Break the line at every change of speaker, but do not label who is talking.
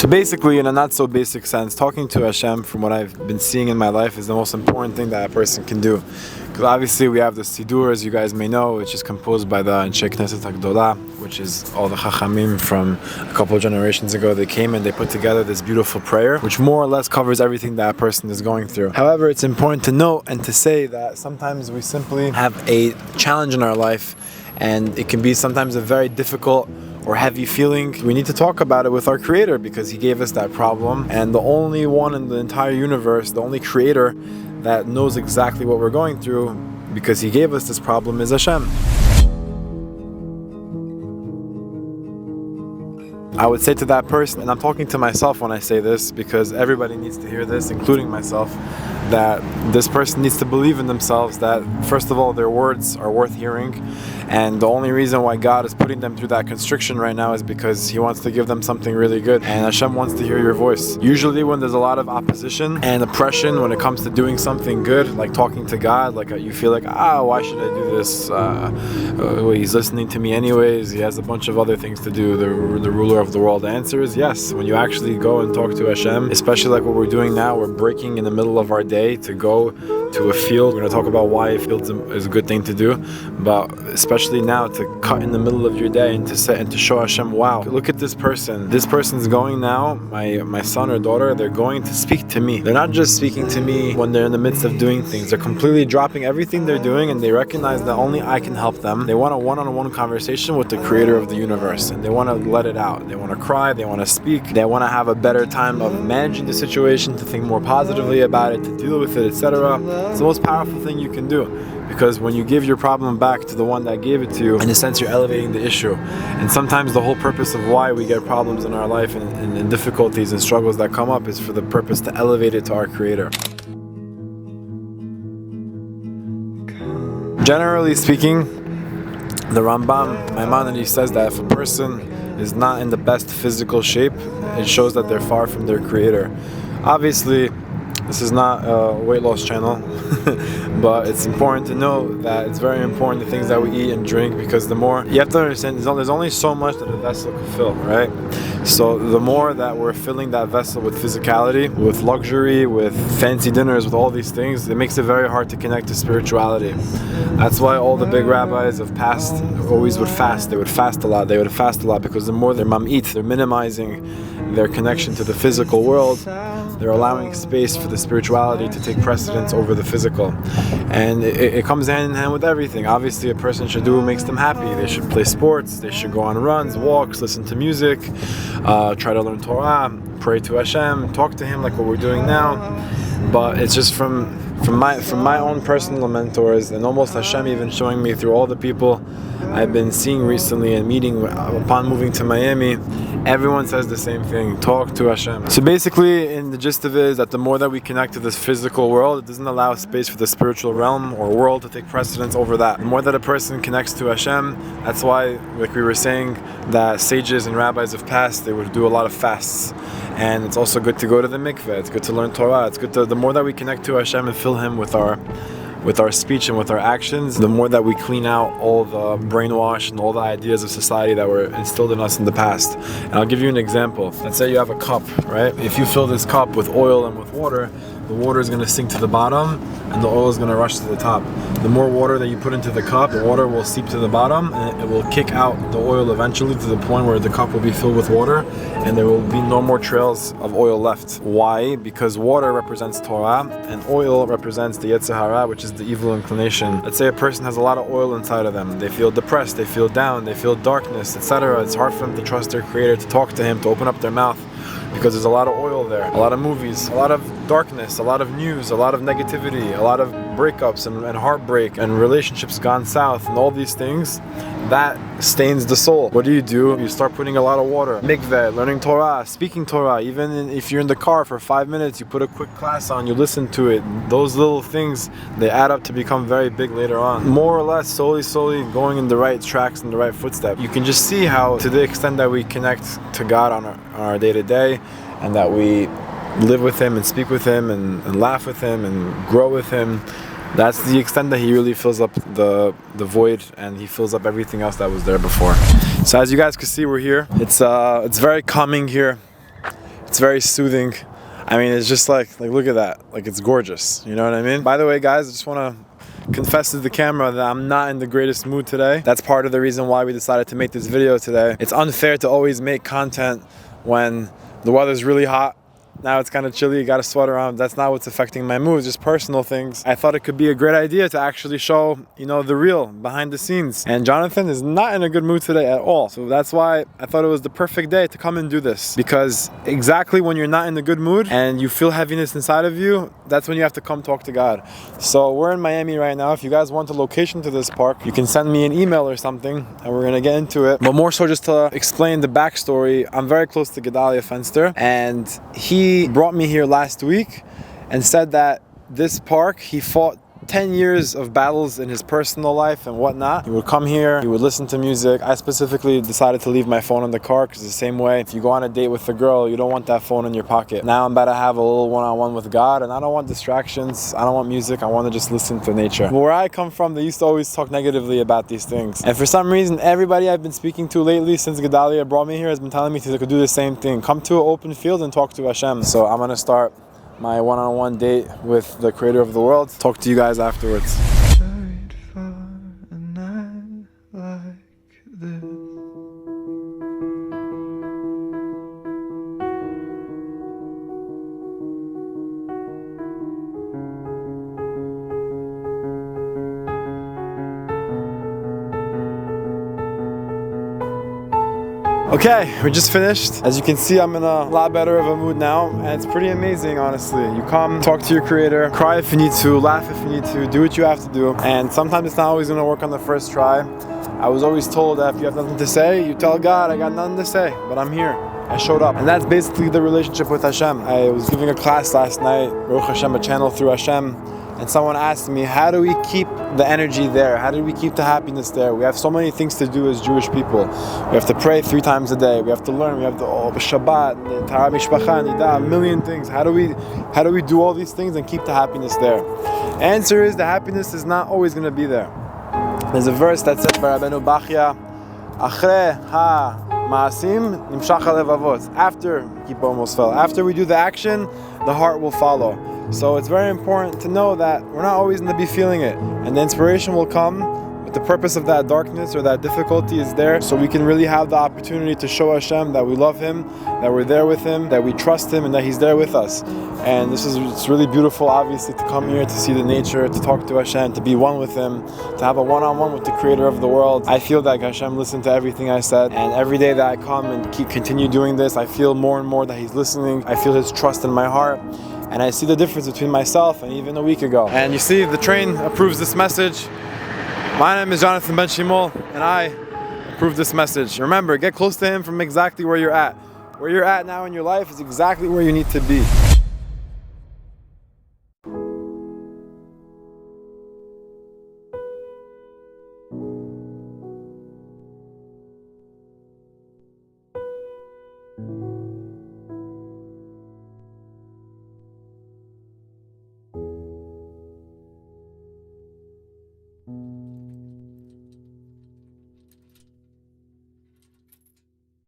So basically, in a not so basic sense, talking to Hashem, from what I've been seeing in my life, is the most important thing that a person can do. Because obviously we have the Siddur, as you guys may know, which is composed by the Anshe Knesset HaGdolah, which is all the Chachamim from a couple of generations ago. They came and they put together this beautiful prayer, which more or less covers everything that a person is going through. However, it's important to note and to say that sometimes we simply have a challenge in our life, and it can be sometimes a very difficult or heavy feeling. We need to talk about it with our Creator, because He gave us that problem, and the only one in the entire universe, the only Creator that knows exactly what we're going through, because He gave us this problem, is Hashem. I would say to that person, and I'm talking to myself when I say this, because everybody needs to hear this, including myself, that this person needs to believe in themselves, that first of all their words are worth hearing, and the only reason why God is putting them through that constriction right now is because He wants to give them something really good, and Hashem wants to hear your voice. Usually when there's a lot of opposition and oppression when it comes to doing something good, like talking to God, like you feel like, why should I do this? He's listening to me anyways, He has a bunch of other things to do, the ruler of the world. The answer is yes. When you actually go and talk to Hashem, especially like what we're doing now, we're breaking in the middle of our day to go to a field. We're going to talk about why a field is a good thing to do, but especially now to cut in the middle of your day and to show Hashem, wow, look at this person. This person's going now, my son or daughter, they're going to speak to me. They're not just speaking to me when they're in the midst of doing things. They're completely dropping everything they're doing, and they recognize that only I can help them. They want a one-on-one conversation with the Creator of the universe, and they want to let it out. They want to cry, they want to speak, they want to have a better time of managing the situation, to think more positively about it, to deal with it, etc. It's the most powerful thing you can do, because when you give your problem back to the one that gave it to you, in a sense you're elevating the issue. And sometimes the whole purpose of why we get problems in our life and difficulties and struggles that come up is for the purpose to elevate it to our Creator. Generally speaking, the Rambam Maimonides says that if a person is not in the best physical shape, it shows that they're far from their Creator. Obviously, this is not a weight loss channel, but it's important to know that it's very important the things that we eat and drink, because the more, you have to understand, there's only so much that a vessel can fill, right? So the more that we're filling that vessel with physicality, with luxury, with fancy dinners, with all these things, it makes it very hard to connect to spirituality. That's why all the big rabbis of past always would fast. They would fast a lot. They would fast a lot because the more they're mam'it, they're minimizing their connection to the physical world. They're allowing space for the spirituality to take precedence over the physical. And it comes hand in hand with everything. Obviously, a person should do what makes them happy. They should play sports, they should go on runs, walks, listen to music, try to learn Torah, pray to Hashem, talk to Him like what we're doing now. But it's just from my own personal mentors, and almost Hashem even showing me through all the people I've been seeing recently and meeting upon moving to Miami, everyone says the same thing: talk to Hashem. So basically, in the gist of it is that the more that we connect to this physical world, it doesn't allow space for the spiritual realm or world to take precedence over that. The more that a person connects to Hashem, that's why, like we were saying, that sages and rabbis of past, they would do a lot of fasts. And it's also good to go to the mikveh, it's good to learn Torah, it's good to, the more that we connect to Hashem and fill Him with our speech and with our actions, the more that we clean out all the brainwash and all the ideas of society that were instilled in us in the past. And I'll give you an example. Let's say you have a cup, right? If you fill this cup with oil and with water, the water is going to sink to the bottom and the oil is going to rush to the top. The more water that you put into the cup, the water will seep to the bottom and it will kick out the oil eventually to the point where the cup will be filled with water and there will be no more trails of oil left. Why? Because water represents Torah and oil represents the Yetzer Hara, which is the evil inclination. Let's say a person has a lot of oil inside of them. They feel depressed, they feel down, they feel darkness, etc. It's hard for them to trust their Creator, to talk to Him, to open up their mouth, because there's a lot of oil there, a lot of movies, a lot of darkness, a lot of news, a lot of negativity, a lot of breakups and heartbreak and relationships gone south and all these things. That stains the soul. What do? You start putting a lot of water. Mikveh, learning Torah, speaking Torah. Even if you're in the car for 5 minutes, you put a quick class on, you listen to it. Those little things, they add up to become very big later on. More or less, slowly going in the right tracks and the right footsteps. You can just see how, to the extent that we connect to God on our day-to-day, and that we live with Him and speak with Him and laugh with Him and grow with Him, that's the extent that He really fills up the void, and He fills up everything else that was there before. So as you guys can see, we're here. It's very calming here. very soothing. I mean, it's just like look at that. Like, it's gorgeous. You know what I mean? By the way, guys, I just want to confess to the camera that I'm not in the greatest mood today. That's part of the reason why we decided to make this video today. It's unfair to always make content when the weather's really hot. Now it's kind of chilly, you gotta sweat around. That's not what's affecting my mood, just personal things. I thought it could be a great idea to actually show, you know, the real, behind the scenes. And Jonathan is not in a good mood today at all. So that's why I thought it was the perfect day to come and do this. Because exactly when you're not in a good mood and you feel heaviness inside of you, that's when you have to come talk to God. So we're in Miami right now. If you guys want a location to this park, you can send me an email or something and we're gonna get into it. But more so just to explain the backstory, I'm very close to Gedalia Fenster, and he brought me here last week and said that this park, he fought 10 years of battles in his personal life and whatnot. He would come here, he would listen to music. I specifically decided to leave my phone in the car because the same way, if you go on a date with a girl, you don't want that phone in your pocket. Now I'm about to have a little one-on-one with God, and I don't want distractions, I don't want music, I want to just listen to nature. But where I come from, they used to always talk negatively about these things. And for some reason, everybody I've been speaking to lately since Gedalia brought me here has been telling me to do the same thing. Come to an open field and talk to Hashem. So I'm gonna start my one-on-one date with the creator of the world. Talk to you guys afterwards.
Tried for a night like this.
Okay, we just finished. As you can see, I'm in a lot better of a mood now, and it's pretty amazing, honestly. You come, talk to your creator, cry if you need to, laugh if you need to, do what you have to do. And sometimes it's not always gonna work on the first try. I was always told that if you have nothing to say, you tell God, I got nothing to say, but I'm here. I showed up. And that's basically the relationship with Hashem. I was giving a class last night, Baruch Hashem, a channel through Hashem, and someone asked me, how do we keep the energy there? How do we keep the happiness there? We have so many things to do as Jewish people. We have to pray 3 times a day. We have to learn. We have to Shabbat, Tara Mishpacha, Nida, a million things. How do we do all these things and keep the happiness there? Answer is the happiness is not always going to be there. There's a verse that says by Rabbeinu Bachya, Achre ha ma'asim nimshach halevavot. After we do the action, the heart will follow. So it's very important to know that we're not always going to be feeling it, and the inspiration will come. But the purpose of that darkness or that difficulty is there so we can really have the opportunity to show Hashem that we love Him, that we're there with Him, that we trust Him, and that He's there with us. And it's really beautiful, obviously, to come here, to see the nature, to talk to Hashem, to be one with Him, to have a one-on-one with the creator of the world. I feel that Hashem listened to everything I said, and every day that I come and continue doing this, I feel more and more that He's listening. I feel His trust in my heart, and I see the difference between myself and even a week ago. And you see, the train approves this message. My name is Jonathan Ben Shimol, and I approve this message. Remember, get close to Him from exactly where you're at. Where you're at now in your life is exactly where you need to be.